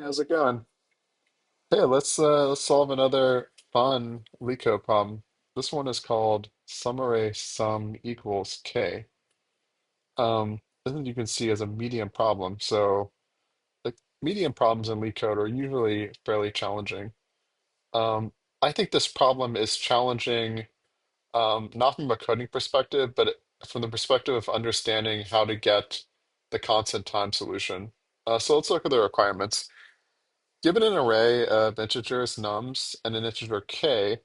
How's it going? Hey, let's solve another fun Leetcode problem. This one is called Subarray sum equals k. This one you can see as a medium problem. So the medium problems in Leetcode are usually fairly challenging. Um, I think this problem is challenging, not from a coding perspective, but from the perspective of understanding how to get the constant time solution. So let's look at the requirements. Given an array of integers nums and an integer k,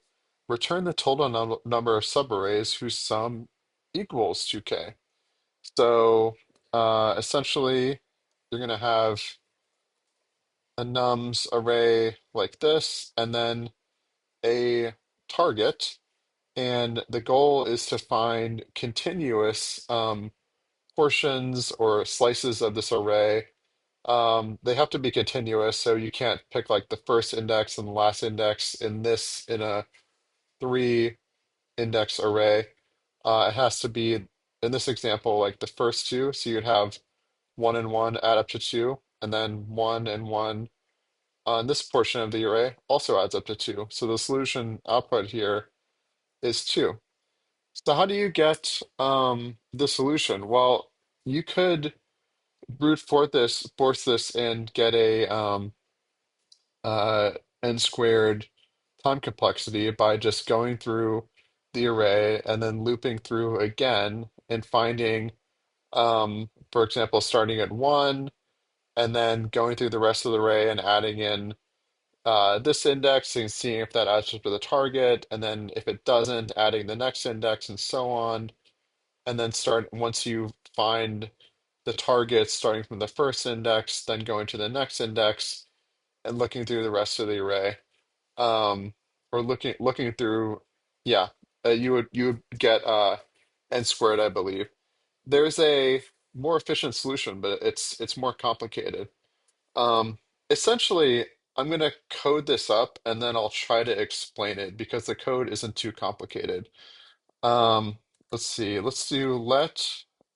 return the total number of subarrays whose sum equals to k. So essentially, you're going to have a nums array like this, and then a target. And the goal is to find continuous portions or slices of this array. They have to be continuous, so you can't pick like the first index and the last index in a three index array. It has to be in this example like the first two, so you'd have one and one add up to two, and then one and one on this portion of the array also adds up to two. So the solution output here is two. So how do you get the solution? Well, you could brute force this and get a uh, n squared time complexity by just going through the array and then looping through again and finding, for example, starting at one and then going through the rest of the array and adding in this index and seeing if that adds up to the target, and then if it doesn't, adding the next index and so on, and then start once you find the target starting from the first index, then going to the next index and looking through the rest of the array, or looking through, yeah, you would get n squared, I believe. There's a more efficient solution, but it's more complicated. Um, Essentially, I'm gonna code this up and then I'll try to explain it because the code isn't too complicated. Um, let's see. Let's do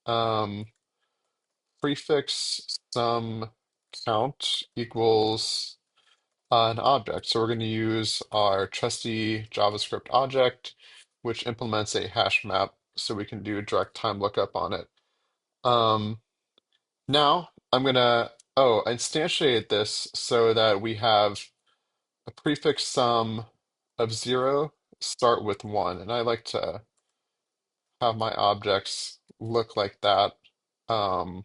um, prefix sum count equals an object. So we're going to use our trusty JavaScript object, which implements a hash map so we can do direct time lookup on it. Um, Now I'm going to, instantiate this so that we have a prefix sum of zero start with one. And I like to have my objects look like that um,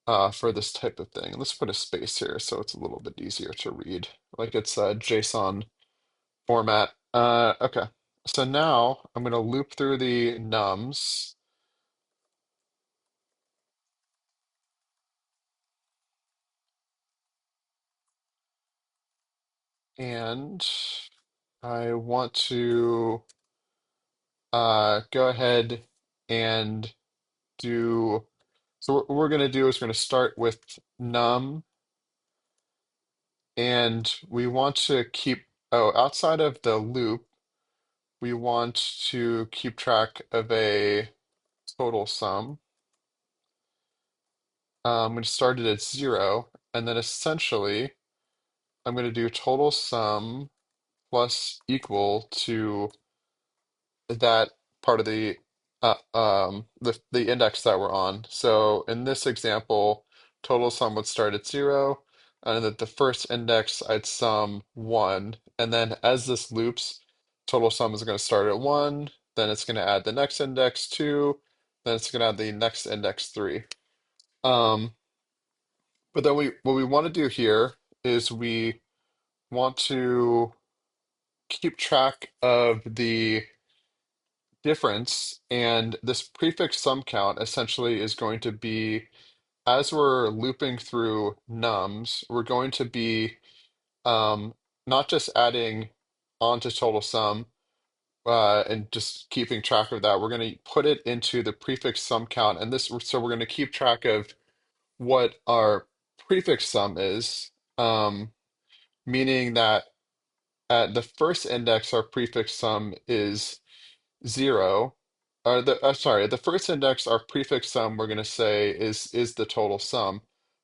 for this type of thing. Let's put a space here so it's a little bit easier to read, like it's a JSON format. Okay. So now I'm going to loop through the nums and I want to go ahead and do. So what we're going to do is we're going to start with num and we want to keep, outside of the loop, we want to keep track of a total sum. I'm going to start it at zero, and then essentially I'm going to do total sum plus equal to that part of the index that we're on. So in this example, total sum would start at zero, and at the first index I'd sum one, and then as this loops, total sum is going to start at one, then it's going to add the next index two, then it's going to add the next index three. Um, but then what we want to do here is we want to keep track of the difference, and this prefix sum count essentially is going to be, as we're looping through nums, we're going to be um, not just adding onto total sum and just keeping track of that. We're going to put it into the prefix sum count, and this so we're going to keep track of what our prefix sum is, meaning that at the first index, our prefix sum is zero, or sorry, the first index, our prefix sum, we're going to say is the total sum.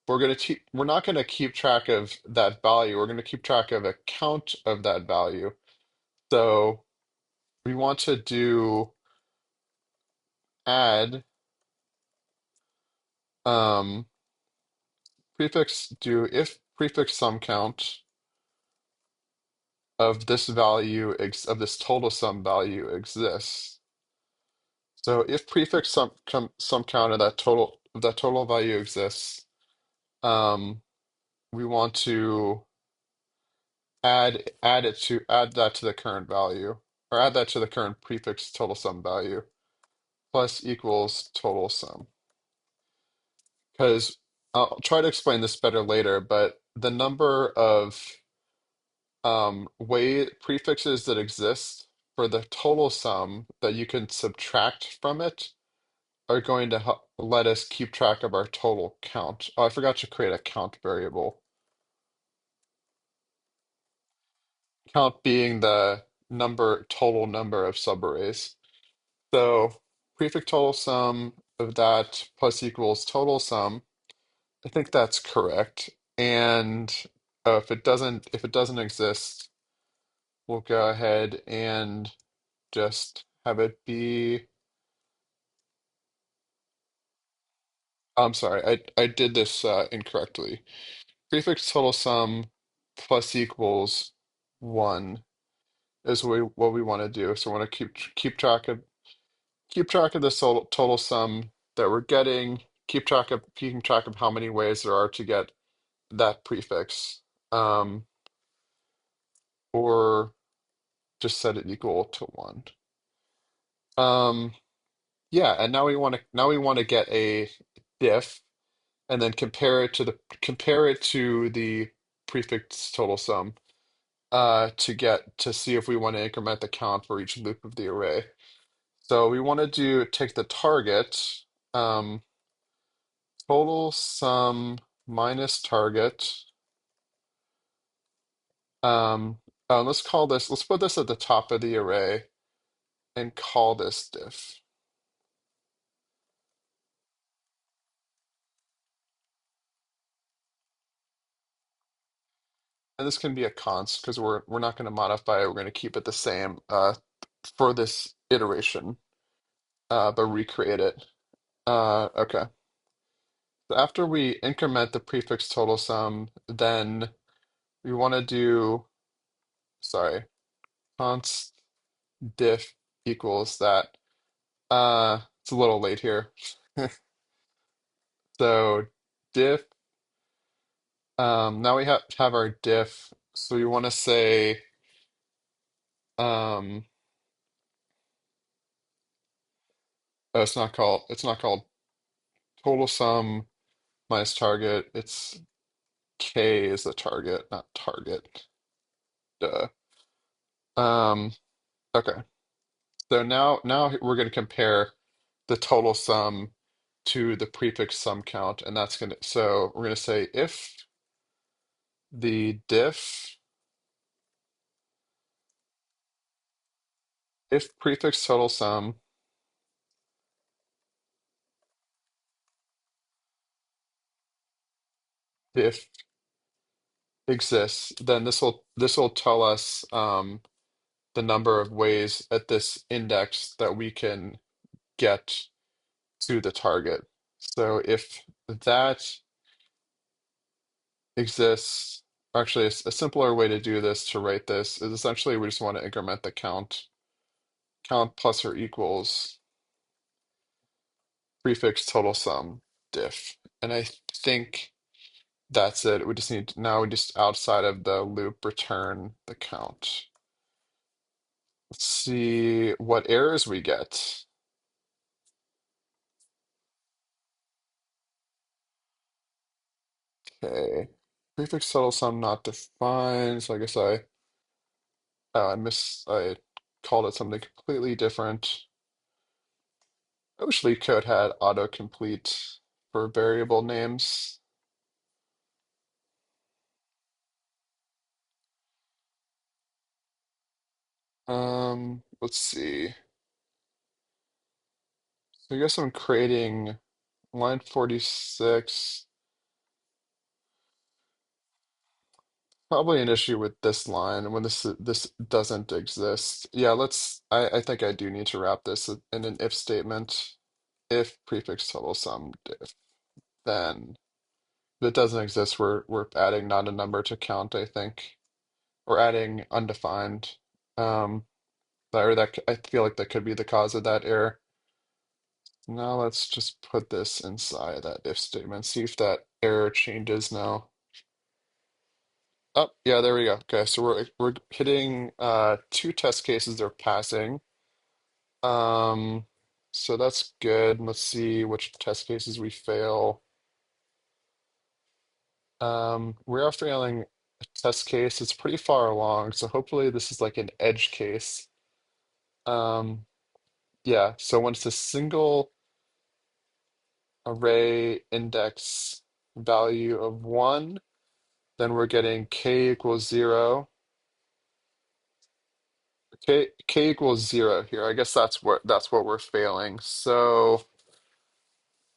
we're not gonna keep track of that value. We're gonna keep track of a count of that value. So we want to do add um prefix do if prefix sum count of this value ex of this total sum value exists. So if prefix sum count of that total value exists, um, we want to add that to the current value, or add that to the current prefix total sum value plus equals total sum. Because I'll try to explain this better later, but the number of way prefixes that exist for the total sum that you can subtract from it are going to help let us keep track of our total count. Oh, I forgot to create a count variable. Count being the total number of subarrays. So prefix total sum of that plus equals total sum. I think that's correct. And if it doesn't exist, we'll go ahead and just have it be. I'm sorry, I did this incorrectly. Prefix total sum plus equals 1 is what we want to do. So we want to keep track of the total sum that we're getting. Keeping track of how many ways there are to get that prefix, or just set it equal to 1. Um, yeah, and now we want to get a diff and then compare it to the prefix total sum to see if we want to increment the count for each loop of the array. So we want to take the target, um, total sum minus target. Um, let's put this at the top of the array and call this diff. And this can be a const because we're not going to modify it. We're going to keep it the same for this iteration, but recreate it. Okay. So after we increment the prefix total sum, then we want to do, sorry, const diff equals that. It's a little late here. So diff, now we have our diff. So we want to say, um, oh, it's not called total sum minus target. It's K is the target, not target. Duh. Um, okay. So now we're going to compare the total sum to the prefix sum count, and so we're going to say if the diff, if prefix total sum diff exists, then this will tell us the number of ways at this index that we can get to the target. So if that exists, actually a simpler way to do this, to write this, is essentially we just want to increment the count plus or equals prefix total sum diff. And I think that's it. Now we just outside of the loop return the count. Let's see what errors we get. Okay. Prefix total sum not defined. So I guess I called it something completely different. I wish Leetcode had autocomplete for variable names. Let's see. So I guess I'm creating line 46. Probably an issue with this line when this doesn't exist. Yeah, I think I do need to wrap this in an if statement. If prefix total sum diff, then if it doesn't exist, we're adding not a number to count, I think. Or adding undefined. Um, or I feel like that could be the cause of that error. Now let's just put this inside that if statement, see if that error changes now. Oh, yeah, there we go. Okay, so we're hitting two test cases they're passing. Um, so that's good. Let's see which test cases we fail. We are failing a test case. It's pretty far along, so hopefully this is like an edge case. Um, yeah, so when it's a single array index value of one, then we're getting k equals zero. K equals zero here. I guess that's what we're failing. So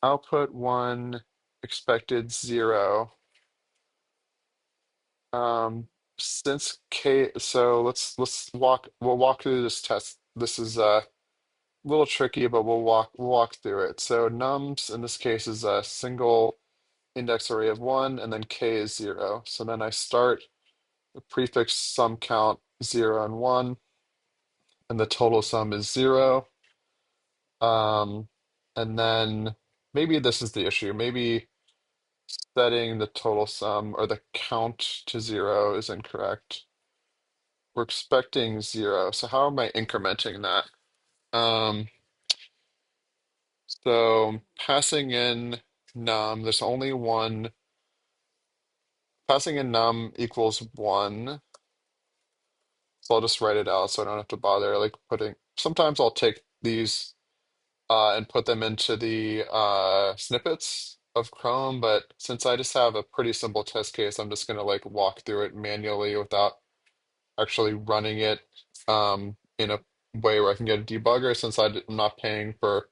output one, expected zero. Um, since k, so we'll walk through this test. This is a little tricky, but we'll walk through it. So nums in this case is a single index array of one, and then k is zero. So then I start the prefix sum count zero and one, and the total sum is zero. Um, and then maybe this is the issue. Maybe setting the total sum or the count to zero is incorrect. We're expecting zero. So how am I incrementing that? Um, so passing in num, there's only one. Passing in num equals one. So I'll just write it out so I don't have to bother like putting. Sometimes I'll take these and put them into the snippets of Chrome, but since I just have a pretty simple test case, I'm just gonna like walk through it manually without actually running it in a way where I can get a debugger since I'm not paying for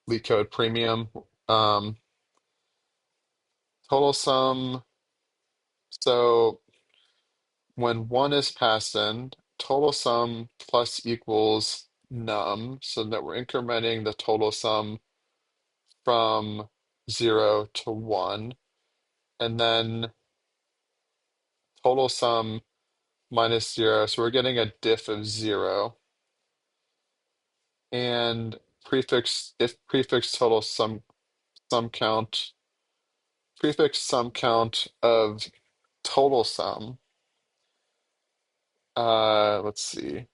Leetcode Premium. Um, total sum. So when one is passed in, total sum plus equals num, so that we're incrementing the total sum from zero to one, and then total sum minus zero. So we're getting a diff of zero. And if prefix total sum count, prefix sum count of total sum. Let's see.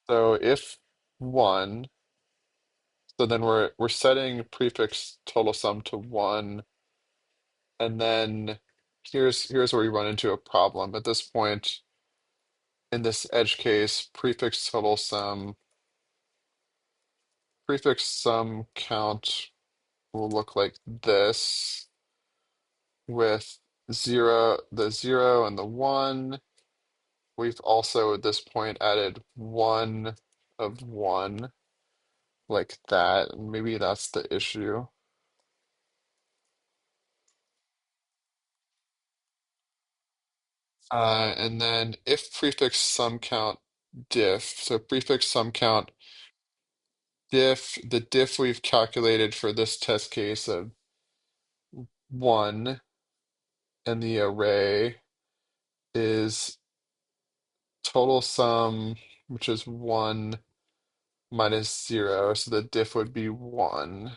So if one, so then we're setting prefix total sum to one, and then here's where we run into a problem. At this point, in this edge case, prefix sum count will look like this with the zero and the one. We've also at this point added one of one like that. And maybe that's the issue. And then if prefix sum count diff, so prefix sum count the diff we've calculated for this test case of one and the array is total sum, which is one minus zero. So the diff would be one.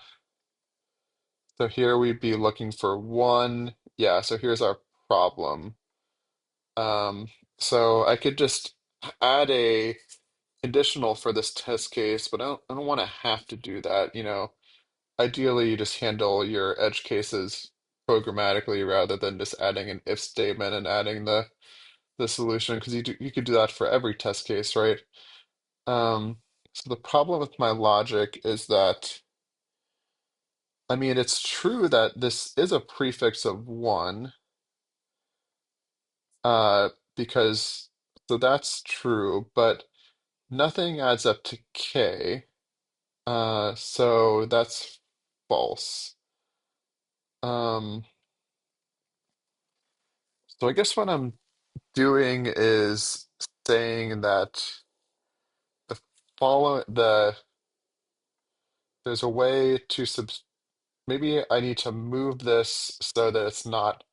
So here we'd be looking for one. Yeah, so here's our problem. Um, so I could just add a conditional for this test case, but I don't want to have to do that. Ideally, you just handle your edge cases programmatically rather than just adding an if statement and adding the solution because you could do that for every test case, right? Um, so the problem with my logic is that I mean it's true that this is a prefix of one, uh, because so that's true, but nothing adds up to k, so that's false. Um, So I guess what I'm doing is saying that the there's a way to maybe I need to move this so that it's not,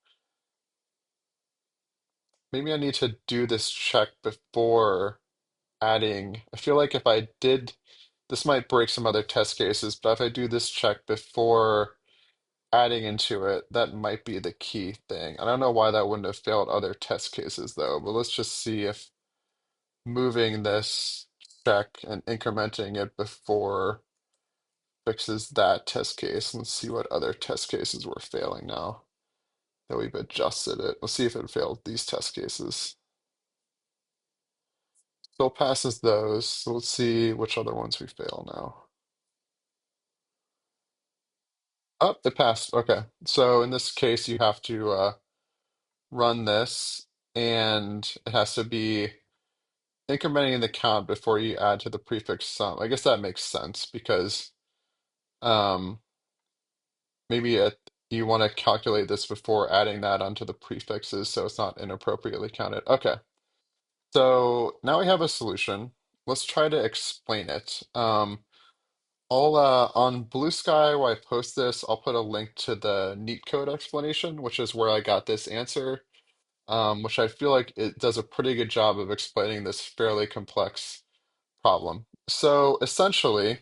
maybe I need to do this check before adding. I feel like if I did, this might break some other test cases, but if I do this check before adding into it, that might be the key thing. I don't know why that wouldn't have failed other test cases though, but let's just see if moving this check and incrementing it before fixes that test case. Let's see what other test cases were failing now that we've adjusted it. Let's see if it failed these test cases. Still passes those. So let's see which other ones we fail now. Oh, it passed. Okay. So in this case, you have to run this, and it has to be incrementing the count before you add to the prefix sum. I guess that makes sense because um, maybe you want to calculate this before adding that onto the prefixes so it's not inappropriately counted. Okay. So now we have a solution. Let's try to explain it. I'll on Blue Sky where I post this, I'll put a link to the Neatcode explanation, which is where I got this answer, which I feel like it does a pretty good job of explaining this fairly complex problem. So essentially,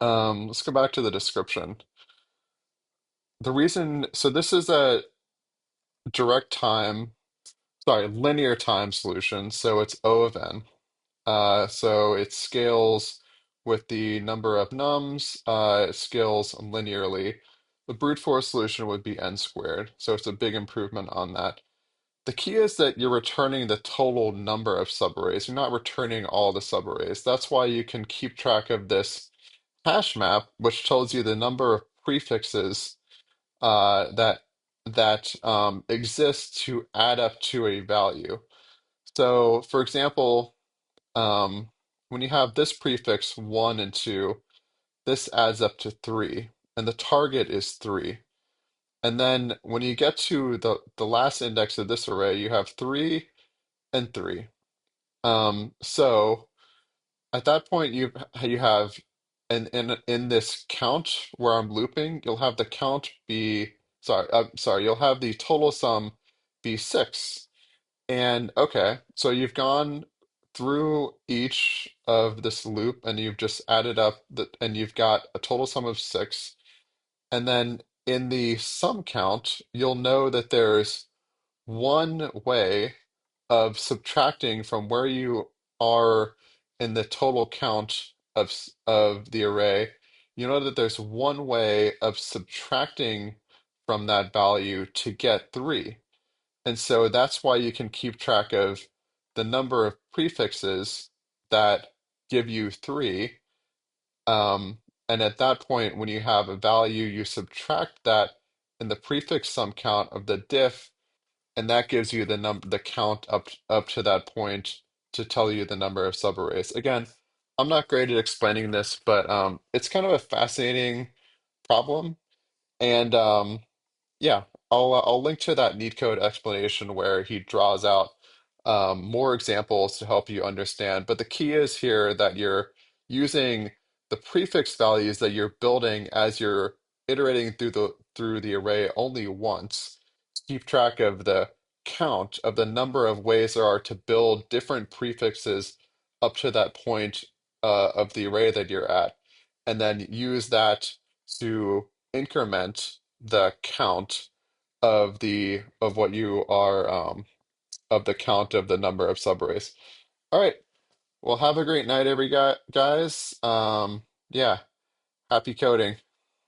let's go back to the description. The reason, so this is a direct time, sorry, linear time solution. So it's O of n. So it scales with the number of nums. It scales linearly. The brute force solution would be n squared. So it's a big improvement on that. The key is that you're returning the total number of subarrays. You're not returning all the subarrays. That's why you can keep track of this hash map, which tells you the number of prefixes that exist to add up to a value. So, for example, um, when you have this prefix 1 and 2, this adds up to 3, and the target is 3. And then when you get to the last index of this array, you have 3 and 3. So at that point, you have in this count where I'm looping, you'll have the count be sorry, you'll have the total sum be 6. And okay, so you've gone through each of this loop and you've just added up and you've got a total sum of 6. And then in the sum count, you'll know that there's one way of subtracting from where you are in the total count of the array. You know that there's one way of subtracting from that value to get 3. And so that's why you can keep track of the number of prefixes that give you 3. Um, and at that point, when you have a value, you subtract that in the prefix sum count of the diff, and that gives you the count up to that point to tell you the number of subarrays. Again, I'm not great at explaining this, but it's kind of a fascinating problem. And yeah, I'll link to that Neatcode explanation where he draws out more examples to help you understand. But the key is here that you're using the prefix values that you're building as you're iterating through the array only once to keep track of the count of the number of ways there are to build different prefixes up to that point of the array that you're at, and then use that to increment the count of what you are of the count of the number of subarrays. All right. Well, have a great night, every guys. Yeah, happy coding.